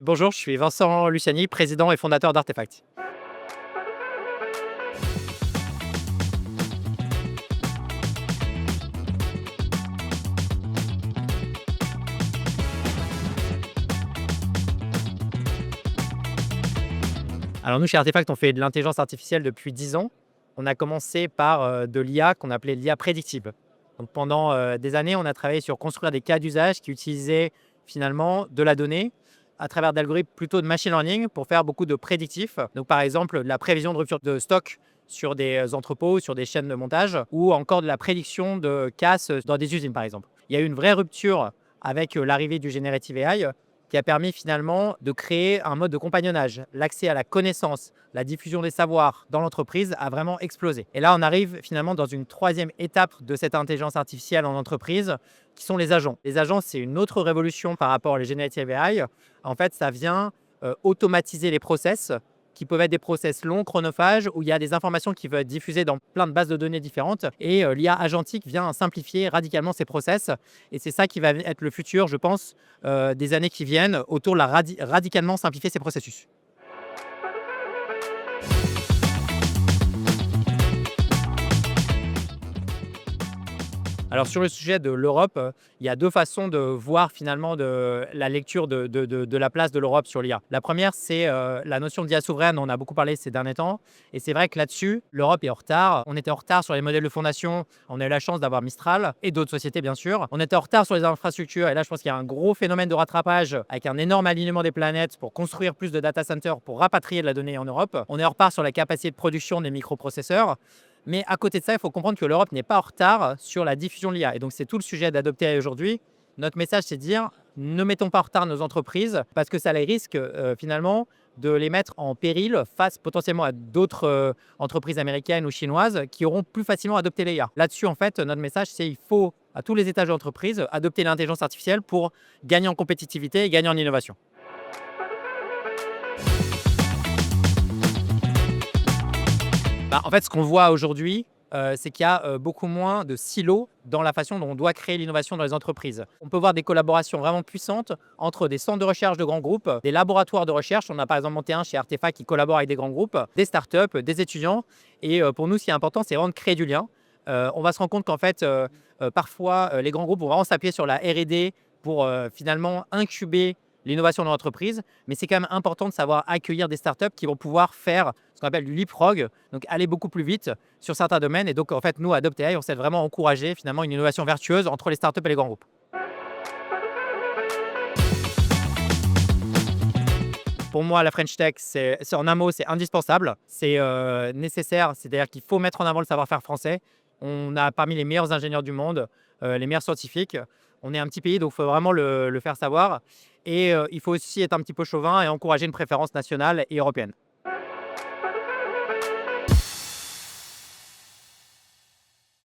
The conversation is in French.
Bonjour, je suis Vincent Luciani, président et fondateur d'Artefact. Alors nous, chez Artefact, on fait de l'intelligence artificielle depuis 10 ans. On a commencé par de l'IA qu'on appelait l'IA prédictive. Donc pendant des années, on a travaillé sur construire des cas d'usage qui utilisaient finalement de la donnée à travers d'algorithmes plutôt de machine learning pour faire beaucoup de prédictifs. Donc par exemple, de la prévision de rupture de stock sur des entrepôts, sur des chaînes de montage, ou encore de la prédiction de casse dans des usines, par exemple. Il y a eu une vraie rupture avec l'arrivée du Generative AI qui a permis finalement de créer un mode de compagnonnage. L'accès à la connaissance, la diffusion des savoirs dans l'entreprise a vraiment explosé. Et là, on arrive finalement dans une troisième étape de cette intelligence artificielle en entreprise, qui sont les agents. Les agents, c'est une autre révolution par rapport à les Generative AI. En fait, ça vient automatiser les process qui peuvent être des process longs, chronophages, où il y a des informations qui veulent être diffusées dans plein de bases de données différentes. Et l'IA agentique vient simplifier radicalement ces process. Et c'est ça qui va être le futur, je pense, des années qui viennent, autour de radicalement simplifier ces processus. Alors sur le sujet de l'Europe, il y a 2 façons de voir finalement la lecture de la place de l'Europe sur l'IA. La première, c'est la notion d'IA souveraine, on a beaucoup parlé ces derniers temps et c'est vrai que là-dessus, l'Europe est en retard. On était en retard sur les modèles de fondation, on a eu la chance d'avoir Mistral et d'autres sociétés bien sûr. On était en retard sur les infrastructures et là je pense qu'il y a un gros phénomène de rattrapage avec un énorme alignement des planètes pour construire plus de data centers pour rapatrier de la donnée en Europe. On est en retard sur la capacité de production des microprocesseurs. Mais à côté de ça, il faut comprendre que l'Europe n'est pas en retard sur la diffusion de l'IA. Et donc, c'est tout le sujet d'Adopter AI aujourd'hui. Notre message, c'est de dire, ne mettons pas en retard nos entreprises parce que ça les risque finalement de les mettre en péril face potentiellement à d'autres entreprises américaines ou chinoises qui auront plus facilement adopté l'IA. Là-dessus, en fait, notre message, c'est qu'il faut, à tous les étages de l'entreprise, adopter l'intelligence artificielle pour gagner en compétitivité et gagner en innovation. En fait, ce qu'on voit aujourd'hui, c'est qu'il y a beaucoup moins de silos dans la façon dont on doit créer l'innovation dans les entreprises. On peut voir des collaborations vraiment puissantes entre des centres de recherche de grands groupes, des laboratoires de recherche. On a par exemple monté un chez Artefact qui collabore avec des grands groupes, des startups, des étudiants. Et pour nous, ce qui est important, c'est vraiment de créer du lien. On va se rendre compte qu'en fait, parfois, les grands groupes vont vraiment s'appuyer sur la R&D pour finalement incuber l'innovation dans l'entreprise, mais c'est quand même important de savoir accueillir des startups qui vont pouvoir faire ce qu'on appelle du leapfrog, donc aller beaucoup plus vite sur certains domaines. Et donc, en fait, nous, à Adopt AI, on s'est vraiment encouragé finalement une innovation vertueuse entre les startups et les grands groupes. Pour moi, la French Tech, en un mot, c'est indispensable, c'est nécessaire, c'est-à-dire qu'il faut mettre en avant le savoir-faire français. On a parmi les meilleurs ingénieurs du monde, les meilleurs scientifiques. On est un petit pays, donc il faut vraiment le faire savoir. Et il faut aussi être un petit peu chauvin et encourager une préférence nationale et européenne.